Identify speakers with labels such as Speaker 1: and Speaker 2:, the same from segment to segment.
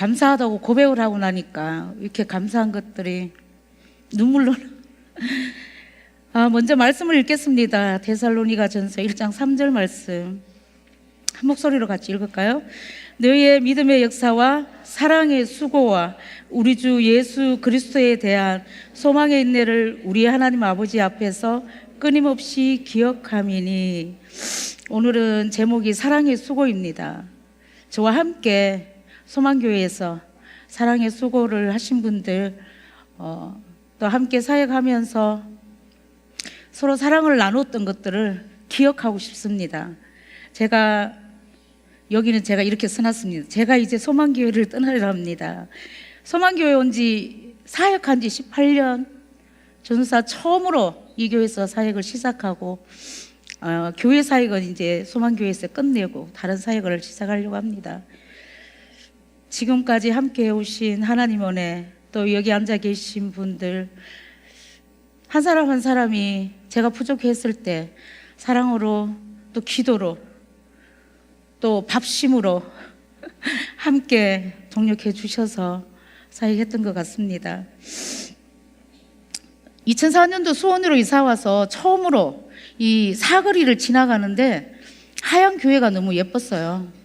Speaker 1: 감사하다고 고백을 하고 나니까 이렇게 감사한 것들이 눈물로 먼저 말씀을 읽겠습니다. 데살로니가전서 1장 3절 말씀 한 목소리로 같이 읽을까요? 너희의 믿음의 역사와 사랑의 수고와 우리 주 예수 그리스도에 대한 소망의 인내를 우리 하나님 아버지 앞에서 끊임없이 기억함이니. 오늘은 제목이 사랑의 수고입니다. 저와 함께 소망교회에서 사랑의 수고를 하신 분들, 또 함께 사역하면서 서로 사랑을 나눴던 것들을 기억하고 싶습니다. 여기는 제가 이렇게 써놨습니다. 제가 이제 소망교회를 떠나려 합니다. 소망교회 사역한 지 18년, 전사 처음으로 이 교회에서 사역을 시작하고, 교회 사역은 이제 소망교회에서 끝내고 다른 사역을 시작하려고 합니다. 지금까지 함께 해오신 하나님 은혜, 또 여기 앉아 계신 분들, 한 사람 한 사람이 제가 부족했을 때 사랑으로, 또 기도로, 또 밥심으로 함께 동력해 주셔서 사역했던 것 같습니다. 2004년도 수원으로 이사와서 처음으로 이 사거리를 지나가는데 하양 교회가 너무 예뻤어요.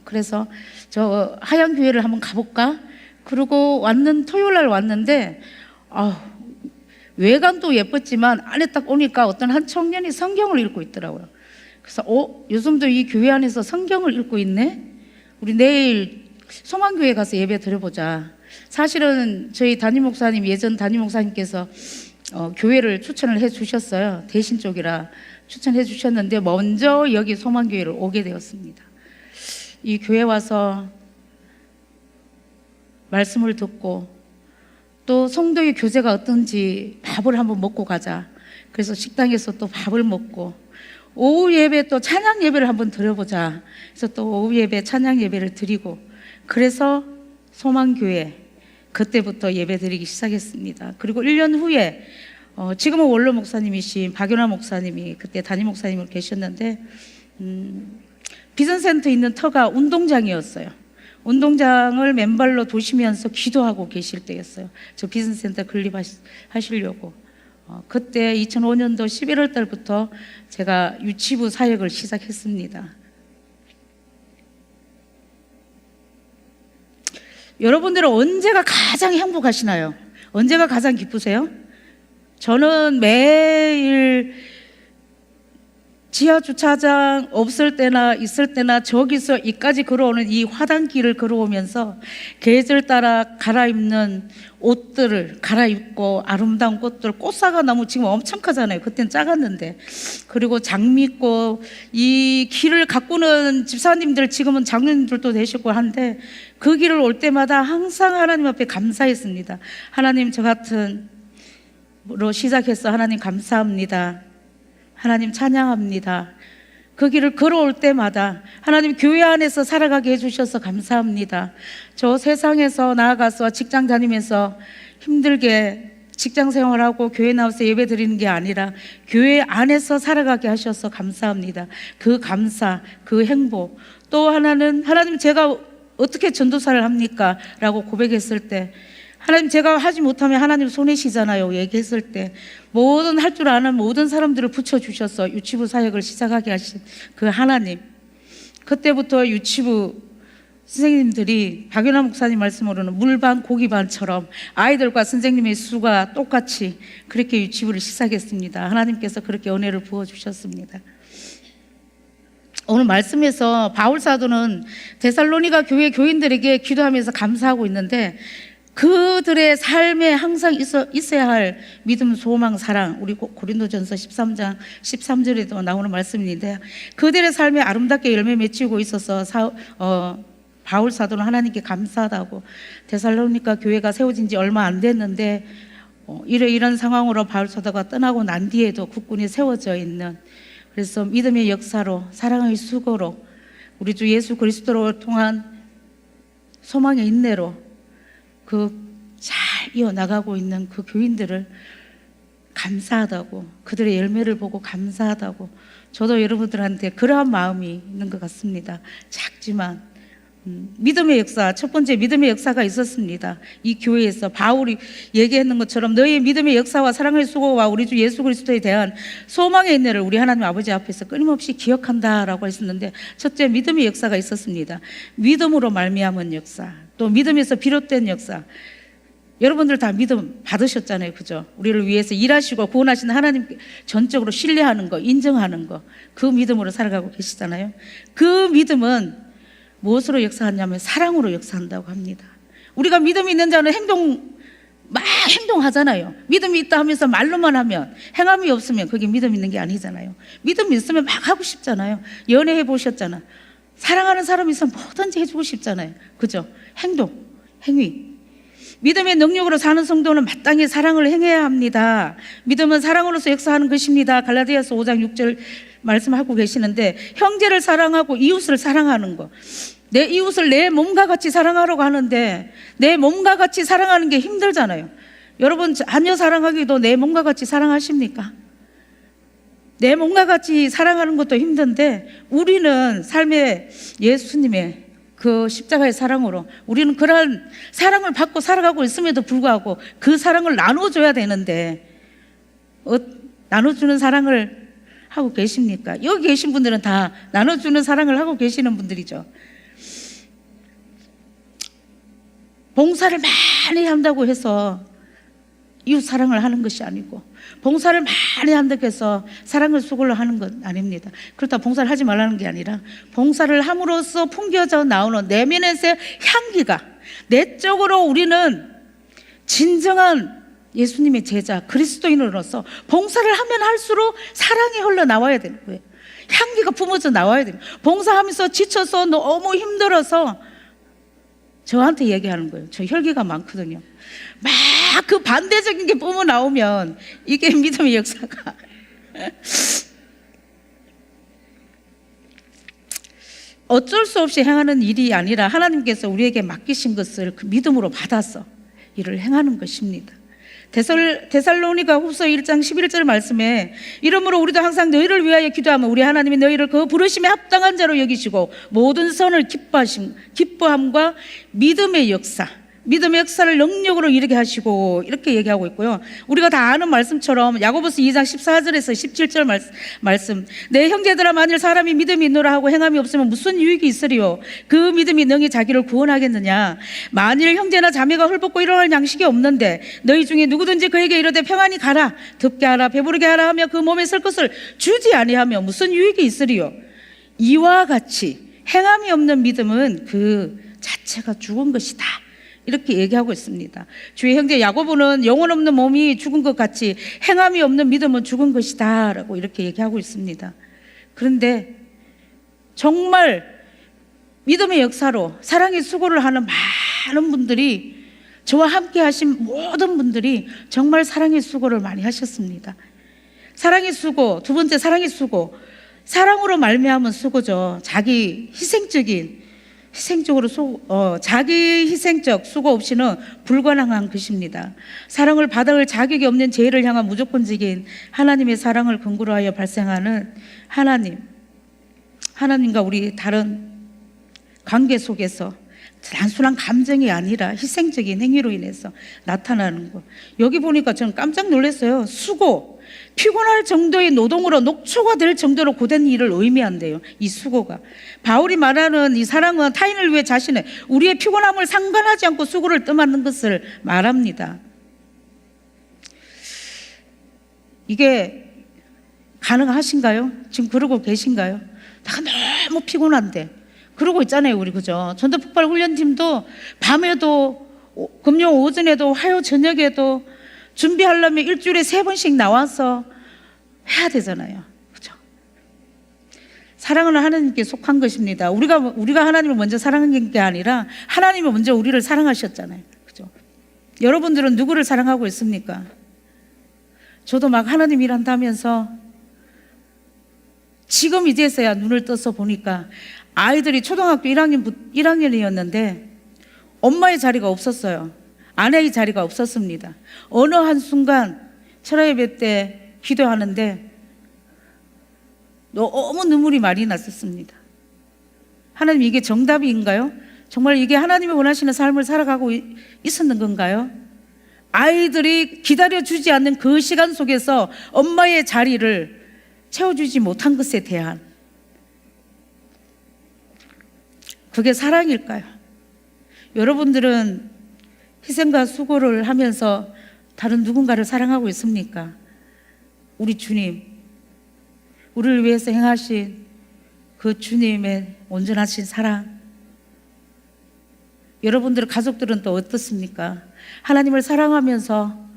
Speaker 1: 그래서 저 하양 교회를 한번 가볼까? 그리고 토요일 날 왔는데 외관도 예뻤지만 안에 딱 오니까 어떤 한 청년이 성경을 읽고 있더라고요. 그래서 요즘도 이 교회 안에서 성경을 읽고 있네? 우리 내일 소망교회 가서 예배 드려보자. 사실은 저희 예전 담임 목사님께서 교회를 추천을 해 주셨어요. 대신 쪽이라 추천해 주셨는데 먼저 여기 소망교회를 오게 되었습니다. 이 교회 와서 말씀을 듣고 또 성도의 교제가 어떤지 밥을 한번 먹고 가자. 그래서 식당에서 또 밥을 먹고 오후 예배 또 찬양 예배를 한번 드려보자. 그래서 또 오후 예배 찬양 예배를 드리고, 그래서 소망교회 그때부터 예배 드리기 시작했습니다. 그리고 1년 후에 지금은 원로 목사님이신 박연아 목사님이 그때 담임 목사님으로 계셨는데, 비전센터 있는 터가 운동장이었어요. 운동장을 맨발로 도시면서 기도하고 계실 때였어요. 저 비전센터 건립하시려고. 그때 2005년도 11월 달부터 제가 유치부 사역을 시작했습니다. 여러분들은 언제가 가장 행복하시나요? 언제가 가장 기쁘세요? 저는 매일 지하 주차장 없을 때나 있을 때나 저기서 이까지 걸어오는 이 화단길을 걸어오면서 계절 따라 갈아입는 옷들을 갈아입고 아름다운 꽃들, 꽃사과 나무 지금 엄청 크잖아요. 그땐 작았는데. 그리고 장미꽃, 이 길을 가꾸는 집사님들, 지금은 장로님들도 되시고 한데 그 길을 올 때마다 항상 하나님 앞에 감사했습니다. 하나님, 저 같은 로 시작해서 하나님 감사합니다. 하나님 찬양합니다. 그 길을 걸어올 때마다 하나님 교회 안에서 살아가게 해주셔서 감사합니다. 저 세상에서 나아가서 직장 다니면서 힘들게 직장 생활하고 교회 나와서 예배 드리는 게 아니라 교회 안에서 살아가게 하셔서 감사합니다. 그 감사, 그 행복. 또 하나는 하나님, 제가 어떻게 전도사를 합니까? 라고 고백했을 때, 하나님, 제가 하지 못하면 하나님 손해시잖아요. 얘기했을 때 모든 할 줄 아는 모든 사람들을 붙여주셔서 유치부 사역을 시작하게 하신 그 하나님, 그때부터 유치부 선생님들이 박연아 목사님 말씀으로는 물반 고기반처럼 아이들과 선생님의 수가 똑같이 그렇게 유치부를 시작했습니다. 하나님께서 그렇게 은혜를 부어주셨습니다. 오늘 말씀에서 바울 사도는 데살로니가 교회 교인들에게 기도하면서 감사하고 있는데, 그들의 삶에 항상 있어야 할 믿음, 소망, 사랑, 우리 고린도전서 13장 13절에도 나오는 말씀인데, 그들의 삶에 아름답게 열매 맺히고 있어서 바울 사도는 하나님께 감사하다고, 데살로니가 교회가 세워진 지 얼마 안 됐는데 이런 상황으로 바울 사도가 떠나고 난 뒤에도 국군이 세워져 있는, 그래서 믿음의 역사로, 사랑의 수고로, 우리 주 예수 그리스도로 통한 소망의 인내로 잘 이어나가고 있는 그 교인들을 감사하다고, 그들의 열매를 보고 감사하다고, 저도 여러분들한테 그러한 마음이 있는 것 같습니다. 작지만 믿음의 역사, 첫 번째 믿음의 역사가 있었습니다. 이 교회에서 바울이 얘기했는 것처럼 너희의 믿음의 역사와 사랑의 수고와 우리 주 예수 그리스도에 대한 소망의 인내를 우리 하나님 아버지 앞에서 끊임없이 기억한다라고 했었는데, 첫째 믿음의 역사가 있었습니다. 믿음으로 말미암은 역사, 또 믿음에서 비롯된 역사. 여러분들 다 믿음 받으셨잖아요, 그죠? 우리를 위해서 일하시고 구원하시는 하나님 전적으로 신뢰하는 거, 인정하는 거, 그 믿음으로 살아가고 계시잖아요. 그 믿음은 무엇으로 역사하냐면 사랑으로 역사한다고 합니다. 우리가 믿음이 있는 자는 막 행동하잖아요. 믿음이 있다 하면서 말로만 하면, 행함이 없으면 그게 믿음 있는 게 아니잖아요. 믿음이 있으면 막 하고 싶잖아요. 연애해 보셨잖아. 사랑하는 사람이 있으면 뭐든지 해주고 싶잖아요, 그죠? 행위. 믿음의 능력으로 사는 성도는 마땅히 사랑을 행해야 합니다. 믿음은 사랑으로서 역사하는 것입니다. 갈라디아서 5장 6절 말씀하고 계시는데, 형제를 사랑하고 이웃을 사랑하는 거, 내 이웃을 내 몸과 같이 사랑하려고 하는데 내 몸과 같이 사랑하는 게 힘들잖아요. 여러분 자녀 사랑하기도 내 몸과 같이 사랑하십니까? 내 몸과 같이 사랑하는 것도 힘든데, 우리는 삶의 예수님의 그 십자가의 사랑으로 우리는 그런 사랑을 받고 살아가고 있음에도 불구하고 그 사랑을 나눠줘야 되는데, 나눠주는 사랑을 하고 계십니까? 여기 계신 분들은 다 나눠주는 사랑을 하고 계시는 분들이죠. 봉사를 많이 한다고 해서 이웃 사랑을 하는 것이 아니고, 봉사를 많이 한다고 해서 사랑을 수고를 하는 건 아닙니다. 그렇다고 봉사를 하지 말라는 게 아니라, 봉사를 함으로써 풍겨져 나오는 내면에서의 향기가, 내적으로 우리는 진정한 예수님의 제자 그리스도인으로서 봉사를 하면 할수록 사랑이 흘러나와야 되는 거예요. 향기가 뿜어져 나와야 됩니다. 봉사하면서 지쳐서 너무 힘들어서 저한테 얘기하는 거예요. 저 혈기가 많거든요. 막 그 반대적인 게 뿜어 나오면 이게 믿음의 역사가 어쩔 수 없이 행하는 일이 아니라 하나님께서 우리에게 맡기신 것을 그 믿음으로 받아서 일을 행하는 것입니다. 데살로니가 후서 1장 11절 말씀에, 이러므로 우리도 항상 너희를 위하여 기도하면 우리 하나님이 너희를 그 부르심에 합당한 자로 여기시고 모든 선을 기뻐함과 믿음의 역사를 능력으로 이루게 하시고, 이렇게 얘기하고 있고요. 우리가 다 아는 말씀처럼 야고보서 2장 14절에서 17절 말씀, 내 형제들아 만일 사람이 믿음이 있노라 하고 행함이 없으면 무슨 유익이 있으리요? 그 믿음이 능히 자기를 구원하겠느냐? 만일 형제나 자매가 헐벗고 일어날 양식이 없는데 너희 중에 누구든지 그에게 이르되 평안히 가라, 덥게 하라, 배부르게 하라 하며 그 몸에 쓸 것을 주지 아니하며 무슨 유익이 있으리요? 이와 같이 행함이 없는 믿음은 그 자체가 죽은 것이다, 이렇게 얘기하고 있습니다. 주의 형제 야고보는 영혼 없는 몸이 죽은 것 같이 행함이 없는 믿음은 죽은 것이다 라고 이렇게 얘기하고 있습니다. 그런데 정말 믿음의 역사로 사랑의 수고를 하는 많은 분들이, 저와 함께 하신 모든 분들이 정말 사랑의 수고를 많이 하셨습니다. 사랑의 수고, 두 번째 사랑의 수고, 사랑으로 말미암은 수고죠. 자기 희생적 수고 없이는 불가능한 것입니다. 사랑을 받을 자격이 없는 죄를 향한 무조건적인 하나님의 사랑을 근거로 하여 발생하는 하나님과 우리 다른 관계 속에서 단순한 감정이 아니라 희생적인 행위로 인해서 나타나는 것. 여기 보니까 저는 깜짝 놀랐어요. 수고, 피곤할 정도의 노동으로 녹초가 될 정도로 고된 일을 의미한대요. 이 수고가. 바울이 말하는 이 사랑은 타인을 위해 우리의 피곤함을 상관하지 않고 수고를 떠맡는 것을 말합니다. 이게 가능하신가요? 지금 그러고 계신가요? 내가 너무 피곤한데 그러고 있잖아요, 우리, 그죠? 전도폭발 훈련팀도 밤에도, 금요 오전에도, 화요 저녁에도 준비하려면 일주일에 3번씩 나와서 해야 되잖아요, 그죠? 사랑은 하나님께 속한 것입니다. 우리가 하나님을 먼저 사랑한 게 아니라 하나님이 먼저 우리를 사랑하셨잖아요, 그죠? 여러분들은 누구를 사랑하고 있습니까? 저도 막 하나님 일한다면서 지금 이제서야 눈을 떠서 보니까 아이들이 초등학교 1학년이었는데 엄마의 자리가 없었어요. 아내의 자리가 없었습니다. 어느 한순간 철야 예배 때 기도하는데 너무 눈물이 많이 났었습니다. 하나님, 이게 정답인가요? 정말 이게 하나님이 원하시는 삶을 살아가고 있었는 건가요? 아이들이 기다려주지 않는 그 시간 속에서 엄마의 자리를 채워주지 못한 것에 대한 그게 사랑일까요? 여러분들은 희생과 수고를 하면서 다른 누군가를 사랑하고 있습니까? 우리 주님, 우리를 위해서 행하신 그 주님의 온전하신 사랑, 여러분들 가족들은 또 어떻습니까? 하나님을 사랑하면서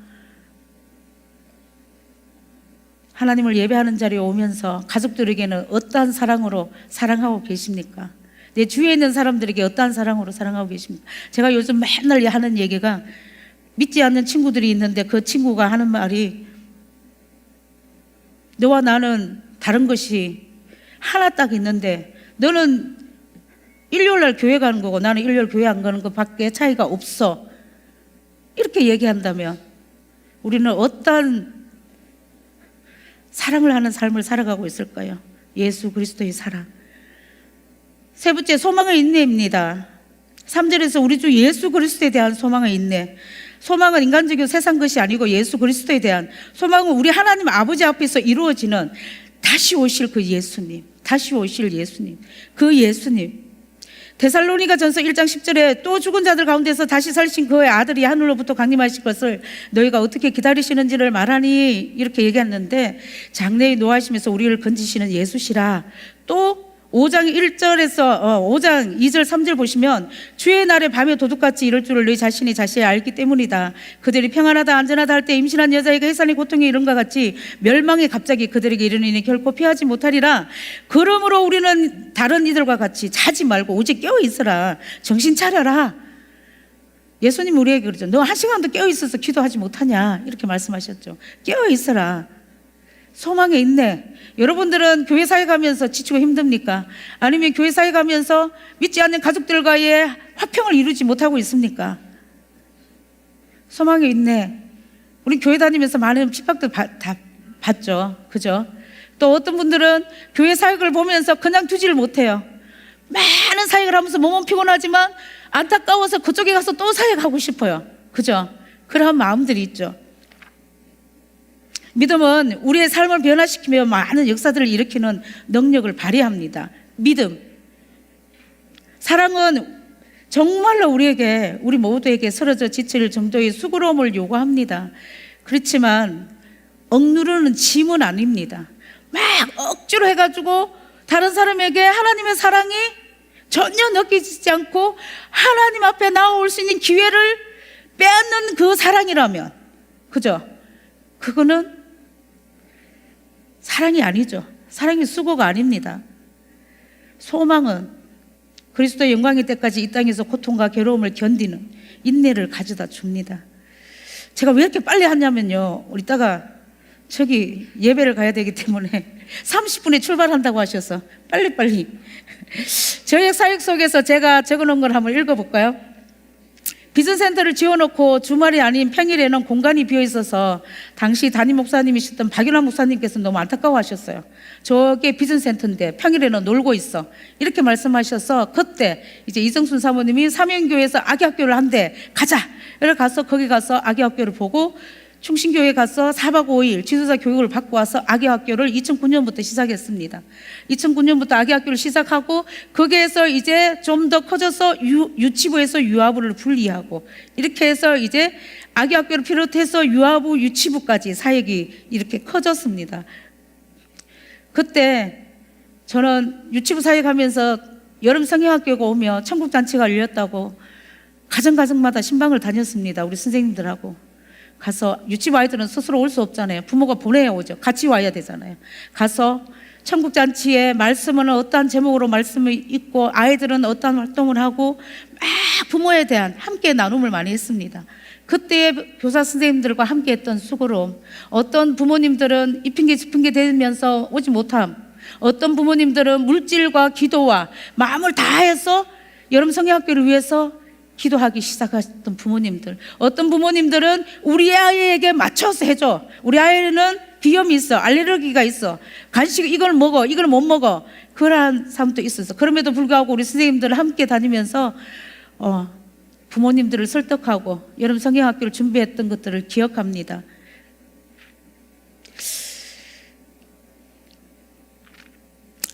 Speaker 1: 하나님을 예배하는 자리에 오면서 가족들에게는 어떠한 사랑으로 사랑하고 계십니까? 내 주위에 있는 사람들에게 어떠한 사랑으로 사랑하고 계십니까? 제가 요즘 맨날 하는 얘기가, 믿지 않는 친구들이 있는데 그 친구가 하는 말이, 너와 나는 다른 것이 하나 딱 있는데 너는 일요일날 교회 가는 거고 나는 일요일 교회 안 가는 것밖에 차이가 없어, 이렇게 얘기한다면 우리는 어떤 사랑을 하는 삶을 살아가고 있을까요? 예수 그리스도의 사랑. 세 번째, 소망의 인내입니다. 3절에서 우리 주 예수 그리스도에 대한 소망의 인내. 소망은 인간적인 세상 것이 아니고 예수 그리스도에 대한 소망은 우리 하나님 아버지 앞에서 이루어지는 다시 오실 그 예수님, 다시 오실 예수님, 그 예수님. 데살로니가 전서 1장 10절에 또 죽은 자들 가운데서 다시 살신 그의 아들이 하늘로부터 강림하실 것을 너희가 어떻게 기다리시는지를 말하니, 이렇게 얘기했는데, 장래에 노하시면서 우리를 건지시는 예수시라. 또 5장 1절에서 5장 2절 3절 보시면, 주의 날에 밤에 도둑같이 이럴 줄을 너희 자신이 알기 때문이다. 그들이 평안하다 안전하다 할 때 임신한 여자에게 해산의 고통이 이른과 같이 멸망이 갑자기 그들에게 이르니 결코 피하지 못하리라. 그러므로 우리는 다른 이들과 같이 자지 말고 오직 깨어 있으라. 정신 차려라. 예수님 우리에게 그러죠. 너 한 시간도 깨어 있어서 기도하지 못하냐, 이렇게 말씀하셨죠. 깨어 있으라. 소망에 있네. 여러분들은 교회 사회 가면서 지치고 힘듭니까? 아니면 교회 사회 가면서 믿지 않는 가족들과의 화평을 이루지 못하고 있습니까? 소망에 있네. 우리 교회 다니면서 많은 핍박도 다 받죠. 그죠? 또 어떤 분들은 교회 사역을 보면서 그냥 두지를 못해요. 많은 사역을 하면서 몸은 피곤하지만 안타까워서 그쪽에 가서 또 사역하고 싶어요. 그죠? 그런 마음들이 있죠. 믿음은 우리의 삶을 변화시키며 많은 역사들을 일으키는 능력을 발휘합니다. 믿음. 사랑은 정말로 우리 모두에게 쓰러져 지칠 정도의 수고로움을 요구합니다. 그렇지만 억누르는 짐은 아닙니다. 막 억지로 해가지고 다른 사람에게 하나님의 사랑이 전혀 느껴지지 않고 하나님 앞에 나올 수 있는 기회를 빼앗는 그 사랑이라면, 그죠? 그거는 사랑이 아니죠. 사랑이 수고가 아닙니다. 소망은 그리스도의 영광의 때까지 이 땅에서 고통과 괴로움을 견디는 인내를 가져다 줍니다. 제가 왜 이렇게 빨리 하냐면요, 이따가 저기 예배를 가야 되기 때문에 30분에 출발한다고 하셔서 빨리빨리 저의 사역 속에서 제가 적어놓은 걸 한번 읽어볼까요? 비전센터를 지어놓고 주말이 아닌 평일에는 공간이 비어있어서 당시 담임 목사님이셨던 박윤환 목사님께서 너무 안타까워하셨어요. 저게 비전센터인데 평일에는 놀고 있어, 이렇게 말씀하셔서 그때 이제 이정순 사모님이 삼연교회에서 아기학교를 한대, 가자. 그래서 가서 거기 가서 아기학교를 보고 충신교회 가서 4박 5일 지도자 교육을 받고 와서 아기학교를 2009년부터 시작했습니다. 2009년부터 아기학교를 시작하고 거기에서 이제 좀 더 커져서 유치부에서 유아부를 분리하고 이렇게 해서 이제 아기학교를 비롯해서 유아부, 유치부까지 사역이 이렇게 커졌습니다. 그때 저는 유치부 사역하면서 여름 성경학교가 오며 천국잔치가 열렸다고 가정마다 신방을 다녔습니다. 우리 선생님들하고 가서, 유치부 아이들은 스스로 올 수 없잖아요. 부모가 보내야 오죠. 같이 와야 되잖아요. 가서 천국잔치에 말씀은 어떠한 제목으로 말씀을 읽고 아이들은 어떠한 활동을 하고 막 부모에 대한 함께 나눔을 많이 했습니다. 그때 교사 선생님들과 함께 했던 수고로움, 어떤 부모님들은 이 핑계 저 핑계 대면서 오지 못함, 어떤 부모님들은 물질과 기도와 마음을 다해서 여름 성경학교를 위해서 기도하기 시작했던 부모님들, 어떤 부모님들은 우리 아이에게 맞춰서 해줘. 우리 아이는 비염이 있어, 알레르기가 있어, 간식 이걸 먹어, 이걸 못 먹어. 그러한 사람도 있었어. 그럼에도 불구하고 우리 선생님들 함께 다니면서 부모님들을 설득하고 여름 성경학교를 준비했던 것들을 기억합니다.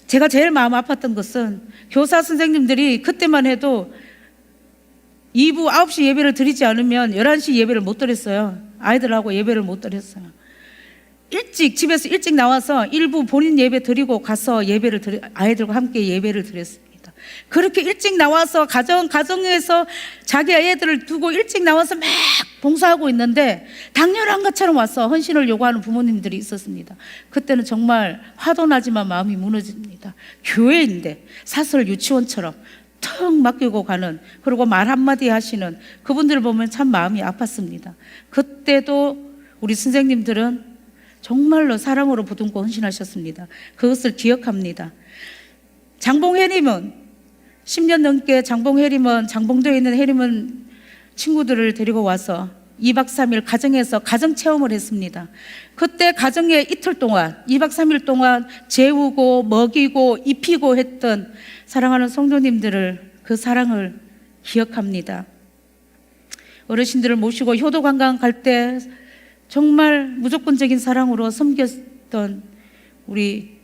Speaker 1: 제가 제일 마음 아팠던 것은 교사 선생님들이 그때만 해도 2부 9시 예배를 드리지 않으면 11시 예배를 못 드렸어요. 아이들하고 예배를 못 드렸어요. 일찍 집에서 일찍 나와서 일부 본인 예배 드리고 가서 아이들과 함께 예배를 드렸습니다. 그렇게 일찍 나와서 가정에서 자기 애들을 두고 일찍 나와서 막 봉사하고 있는데 당연한 것처럼 와서 헌신을 요구하는 부모님들이 있었습니다. 그때는 정말 화도 나지만 마음이 무너집니다. 교회인데 사설 유치원처럼 턱 맡기고 가는, 그리고 말 한마디 하시는 그분들을 보면 참 마음이 아팠습니다. 그때도 우리 선생님들은 정말로 사랑으로 보듬고 헌신하셨습니다. 그것을 기억합니다. 장봉혜림은 10년 넘게 장봉도에 있는 혜림은 친구들을 데리고 와서 2박 3일 가정에서 가정 체험을 했습니다. 그때 가정에 이틀 동안 2박 3일 동안 재우고 먹이고 입히고 했던 사랑하는 성도님들을, 그 사랑을 기억합니다. 어르신들을 모시고 효도 관광 갈 때 정말 무조건적인 사랑으로 섬겼던 우리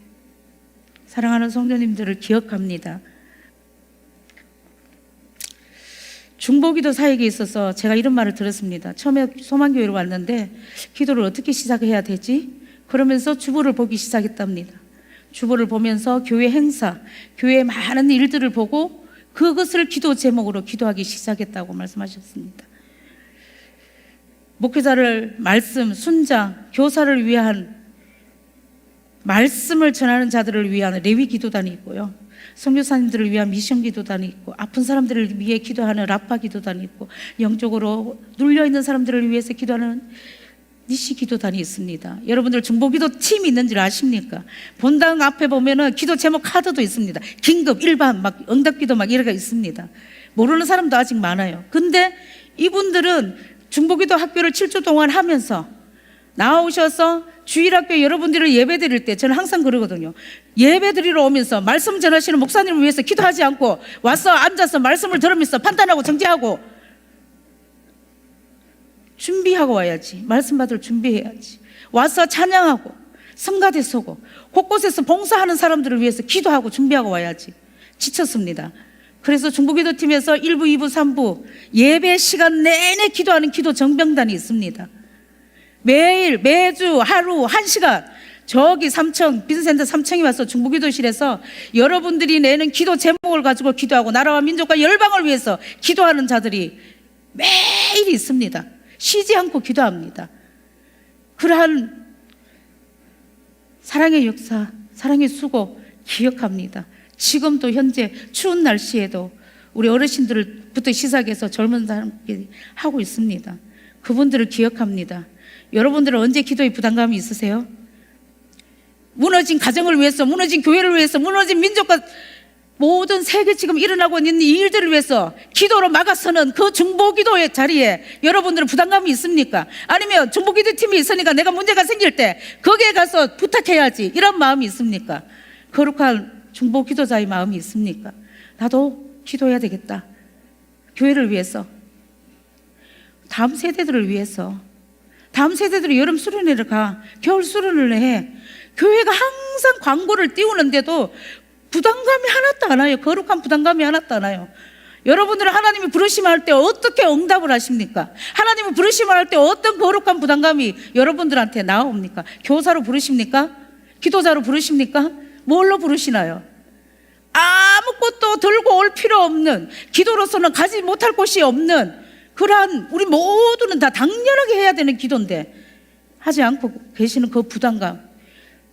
Speaker 1: 사랑하는 성도님들을 기억합니다. 중보기도 사역에 있어서 제가 이런 말을 들었습니다. 처음에 소망교회로 왔는데 기도를 어떻게 시작해야 되지? 그러면서 주보를 보기 시작했답니다. 주보를 보면서 교회 행사, 교회의 많은 일들을 보고 그것을 기도 제목으로 기도하기 시작했다고 말씀하셨습니다. 목회자를 말씀, 순장, 교사를 위한 말씀을 전하는 자들을 위한 레위 기도단이 있고요. 선교사님들을 위한 미션 기도단이 있고, 아픈 사람들을 위해 기도하는 라파 기도단이 있고, 영적으로 눌려있는 사람들을 위해서 기도하는 니시 기도단이 있습니다. 여러분들 중보기도 팀이 있는 줄 아십니까? 본당 앞에 보면은 기도 제목 카드도 있습니다. 긴급, 일반, 막 응답기도 막 이래가 있습니다. 모르는 사람도 아직 많아요. 근데 이분들은 중보기도 학교를 7주 동안 하면서 나오셔서 주일학교 여러분들을 예배 드릴 때 저는 항상 그러거든요. 예배 드리러 오면서 말씀 전하시는 목사님을 위해서 기도하지 않고 와서 앉아서 말씀을 들으면서 판단하고 정죄하고 준비하고 와야지. 말씀 받을 준비해야지. 와서 찬양하고 성가대 서고 곳곳에서 봉사하는 사람들을 위해서 기도하고 준비하고 와야지. 지쳤습니다. 그래서 중보기도팀에서 1부, 2부, 3부 예배 시간 내내 기도하는 기도 정병단이 있습니다. 매일 매주 하루 1시간 저기 빈센트 3층에 와서 중보기도실에서 여러분들이 내는 기도 제목을 가지고 기도하고 나라와 민족과 열방을 위해서 기도하는 자들이 매일 있습니다. 쉬지 않고 기도합니다. 그러한 사랑의 역사, 사랑의 수고 기억합니다. 지금도 현재 추운 날씨에도 우리 어르신들부터 시작해서 젊은 사람들이 하고 있습니다. 그분들을 기억합니다. 여러분들은 언제 기도에 부담감이 있으세요? 무너진 가정을 위해서, 무너진 교회를 위해서, 무너진 민족과 모든 세계 지금 일어나고 있는 이 일들을 위해서 기도로 막아서는 그 중보기도의 자리에 여러분들은 부담감이 있습니까? 아니면 중보기도팀이 있으니까 내가 문제가 생길 때 거기에 가서 부탁해야지 이런 마음이 있습니까? 거룩한 중보기도자의 마음이 있습니까? 나도 기도해야 되겠다. 교회를 위해서, 다음 세대들을 위해서. 다음 세대들이 여름 수련회를 가, 겨울 수련회를 해. 교회가 항상 광고를 띄우는데도 부담감이 하나도 안 와요. 거룩한 부담감이 하나도 안 와요. 여러분들은 하나님이 부르심을 할 때 어떻게 응답을 하십니까? 하나님이 부르심을 할 때 어떤 거룩한 부담감이 여러분들한테 나옵니까? 교사로 부르십니까? 기도자로 부르십니까? 뭘로 부르시나요? 아무것도 들고 올 필요 없는, 기도로서는 가지 못할 곳이 없는 그러한 우리 모두는 다 당연하게 해야 되는 기도인데 하지 않고 계시는 그 부담감,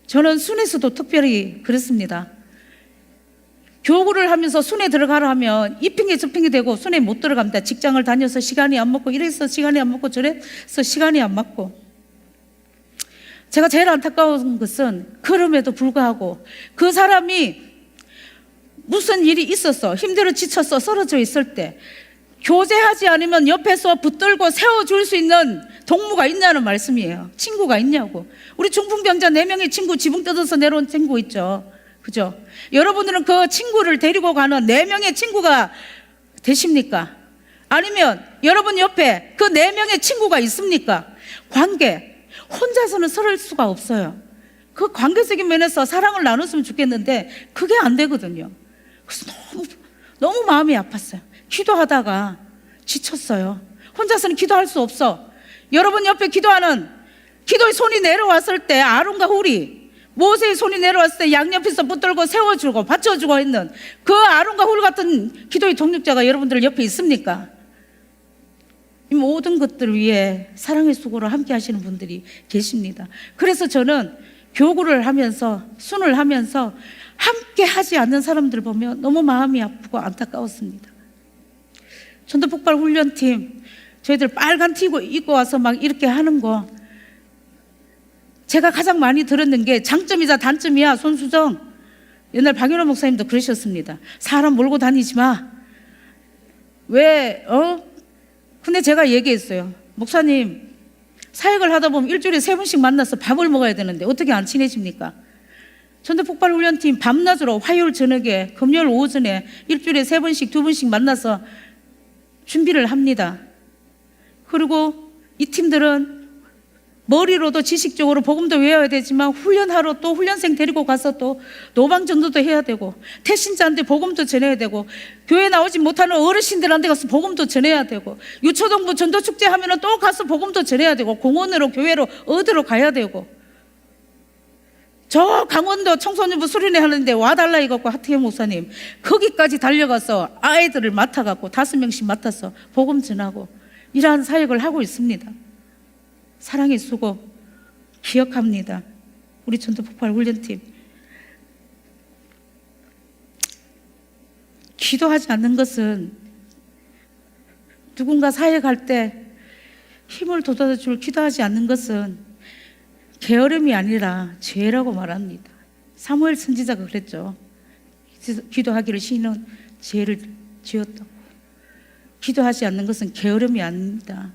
Speaker 1: 저는 순에서도 특별히 그렇습니다. 교구를 하면서 순에 들어가라 하면 이 핑계 저 핑계 대고 순에 못 들어갑니다. 직장을 다녀서 시간이 안 맞고, 이래서 시간이 안 맞고, 저래서 시간이 안 맞고. 제가 제일 안타까운 것은 그럼에도 불구하고 그 사람이 무슨 일이 있어서 힘들어 지쳐서 쓰러져 있을 때 교제하지 않으면 옆에서 붙들고 세워줄 수 있는 동무가 있냐는 말씀이에요. 친구가 있냐고. 우리 중풍병자 4명의 친구 지붕 뜯어서 내려온 친구 있죠. 그죠? 여러분들은 그 친구를 데리고 가는 4명의 친구가 되십니까? 아니면 여러분 옆에 그 4명의 친구가 있습니까? 관계, 혼자서는 설 수가 없어요. 그 관계적인 면에서 사랑을 나눴으면 좋겠는데 그게 안 되거든요. 그래서 너무 마음이 아팠어요. 기도하다가 지쳤어요. 혼자서는 기도할 수 없어. 여러분 옆에 기도하는, 기도의 손이 내려왔을 때 아론과 훌이, 모세의 손이 내려왔을 때 양옆에서 붙들고 세워주고 받쳐주고 했는 그 아론과 훌 같은 기도의 동력자가 여러분들 옆에 있습니까? 이 모든 것들을 위해 사랑의 수고로 함께 하시는 분들이 계십니다. 그래서 저는 교구를 하면서, 순을 하면서 함께 하지 않는 사람들 보면 너무 마음이 아프고 안타까웠습니다. 전도폭발 훈련팀, 저희들 빨간 티 입고 와서 막 이렇게 하는 거, 제가 가장 많이 들었는 게 장점이자 단점이야, 손수정. 옛날 박윤호 목사님도 그러셨습니다. 사람 몰고 다니지 마. 왜, 근데 제가 얘기했어요. 목사님, 사역을 하다 보면 일주일에 3번씩 만나서 밥을 먹어야 되는데 어떻게 안 친해집니까? 전도폭발 훈련팀 밤낮으로 화요일 저녁에, 금요일 오전에 일주일에 3번씩, 2번씩 만나서 준비를 합니다. 그리고 이 팀들은 머리로도 지식적으로 복음도 외워야 되지만 훈련하러 또 훈련생 데리고 가서 또 노방전도도 해야 되고, 태신자한테 복음도 전해야 되고, 교회 나오지 못하는 어르신들한테 가서 복음도 전해야 되고, 유초동부 전도축제 하면 또 가서 복음도 전해야 되고, 공원으로 교회로 어디로 가야 되고, 저 강원도 청소년부 수련회 하는데 와달라 이거고 하태경 목사님 거기까지 달려가서 아이들을 맡아갖고 5명씩 맡아서 복음 전하고 이러한 사역을 하고 있습니다. 사랑의 수고 기억합니다. 우리 전도폭발 훈련팀. 기도하지 않는 것은, 누군가 사역할 때 힘을 돋아줄 기도하지 않는 것은 게으름이 아니라 죄라고 말합니다. 사무엘 선지자가 그랬죠. 기도하기를 쉬는 죄를 지었다고. 기도하지 않는 것은 게으름이 아닙니다.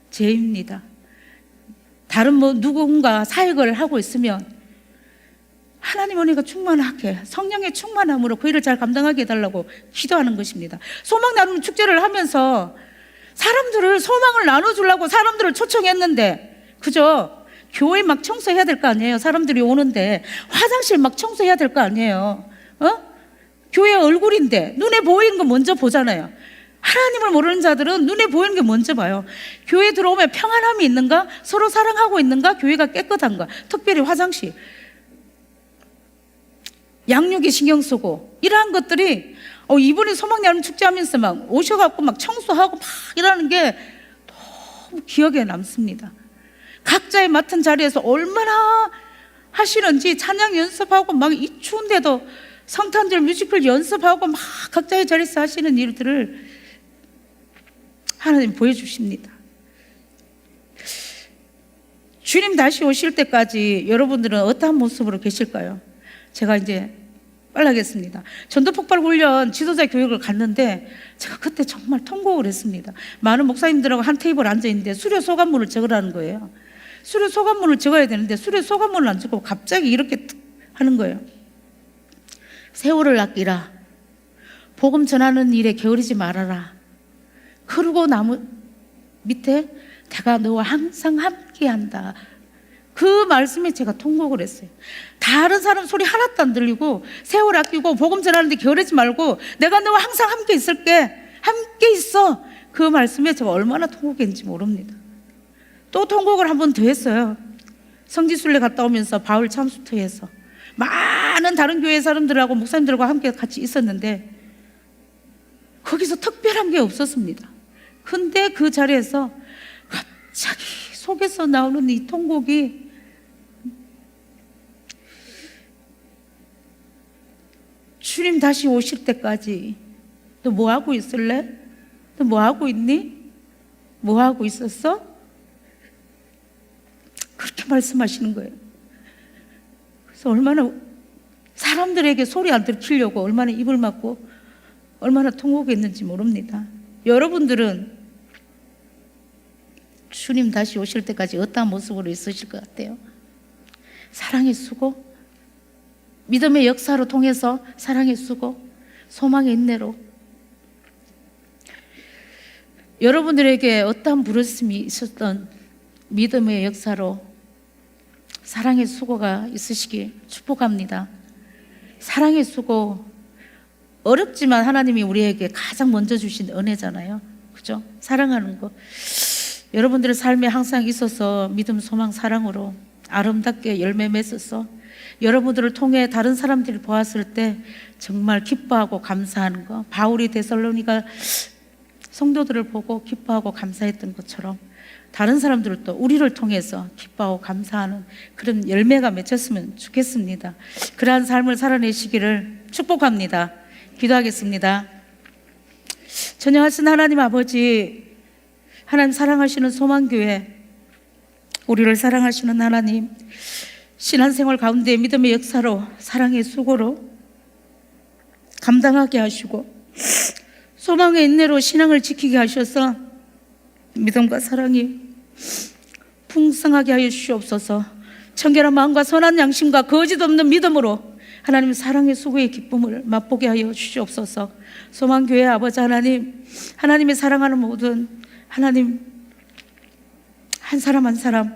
Speaker 1: 죄입니다. 다른 누군가 사역을 하고 있으면 하나님 은혜가 충만하게, 성령의 충만함으로 그 일을 잘 감당하게 해달라고 기도하는 것입니다. 소망 나눔 축제를 하면서 사람들을, 소망을 나눠주려고 사람들을 초청했는데, 그죠? 교회 막 청소해야 될 거 아니에요. 사람들이 오는데 화장실 막 청소해야 될 거 아니에요. 교회 얼굴인데 눈에 보이는 거 먼저 보잖아요. 하나님을 모르는 자들은 눈에 보이는 게 먼저 봐요. 교회 들어오면 평안함이 있는가? 서로 사랑하고 있는가? 교회가 깨끗한가? 특별히 화장실, 양육에 신경 쓰고 이러한 것들이, 이번에 소망나눔 축제하면서 막 오셔갖고 막 청소하고 막 이러는 게 너무 기억에 남습니다. 각자의 맡은 자리에서 얼마나 하시는지, 찬양 연습하고 막 이 추운데도 성탄절 뮤지컬 연습하고 막 각자의 자리에서 하시는 일들을 하나님 보여주십니다. 주님 다시 오실 때까지 여러분들은 어떠한 모습으로 계실까요? 제가 이제 빨라겠습니다. 전도폭발 훈련 지도자 교육을 갔는데 제가 그때 정말 통곡을 했습니다. 많은 목사님들하고 한 테이블 앉아있는데 수료 소감문을 적으라는 거예요. 수료 소감문을 적어야 되는데 수료 소감문을 안 적고 갑자기 이렇게 하는 거예요. 세월을 아끼라. 복음 전하는 일에 게으르지 말아라. 그리고 나무 밑에 내가 너와 항상 함께한다. 그 말씀에 제가 통곡을 했어요. 다른 사람 소리 하나도 안 들리고 세월 아끼고 복음 전하는데 게으르지 말고 내가 너와 항상 함께 있을게. 함께 있어. 그 말씀에 제가 얼마나 통곡했는지 모릅니다. 또 통곡을 한 번 더 했어요. 성지순례 갔다 오면서 바울 참수터에서 많은 다른 교회 사람들하고 목사님들과 함께 같이 있었는데 거기서 특별한 게 없었습니다. 근데 그 자리에서 갑자기 속에서 나오는 이 통곡이 주님 다시 오실 때까지 너 뭐 하고 있을래? 너 뭐 하고 있니? 뭐 하고 있었어? 그렇게 말씀하시는 거예요. 그래서 얼마나 사람들에게 소리 안 들키려고 얼마나 입을 막고 얼마나 통곡했는지 모릅니다. 여러분들은 주님 다시 오실 때까지 어떠한 모습으로 있으실 것 같아요? 사랑의 수고, 믿음의 역사로 통해서 사랑의 수고, 소망의 인내로 여러분들에게 어떠한 부르심이 있었던 믿음의 역사로 사랑의 수고가 있으시기 축복합니다. 사랑의 수고, 어렵지만 하나님이 우리에게 가장 먼저 주신 은혜잖아요. 그죠? 사랑하는 거. 여러분들의 삶에 항상 있어서 믿음, 소망, 사랑으로 아름답게 열매 맺어서 여러분들을 통해 다른 사람들이 보았을 때 정말 기뻐하고 감사하는 거. 바울이 데살로니가 성도들을 보고 기뻐하고 감사했던 것처럼 다른 사람들도 우리를 통해서 기뻐하고 감사하는 그런 열매가 맺혔으면 좋겠습니다. 그러한 삶을 살아내시기를 축복합니다. 기도하겠습니다. 전능하신 하나님 아버지, 하나님 사랑하시는 소망교회, 우리를 사랑하시는 하나님, 신앙생활 가운데 믿음의 역사로 사랑의 수고로 감당하게 하시고 소망의 인내로 신앙을 지키게 하셔서 믿음과 사랑이 풍성하게 하여 주시옵소서. 청결한 마음과 선한 양심과 거짓 없는 믿음으로 하나님 사랑의 수고의 기쁨을 맛보게 하여 주시옵소서. 소망교회 아버지 하나님, 하나님의 사랑하는 모든 하나님 한 사람 한 사람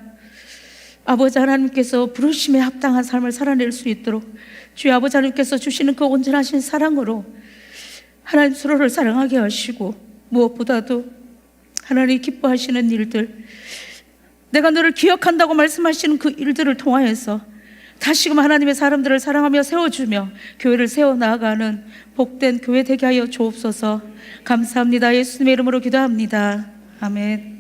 Speaker 1: 아버지 하나님께서 부르심에 합당한 삶을 살아낼 수 있도록 주의 아버지 하나님께서 주시는 그 온전하신 사랑으로 하나님 서로를 사랑하게 하시고 무엇보다도 하나님 기뻐하시는 일들, 내가 너를 기억한다고 말씀하시는 그 일들을 통하여서 다시금 하나님의 사람들을 사랑하며 세워주며 교회를 세워나가는 복된 교회 되게 하여 주옵소서. 감사합니다. 예수님의 이름으로 기도합니다. 아멘.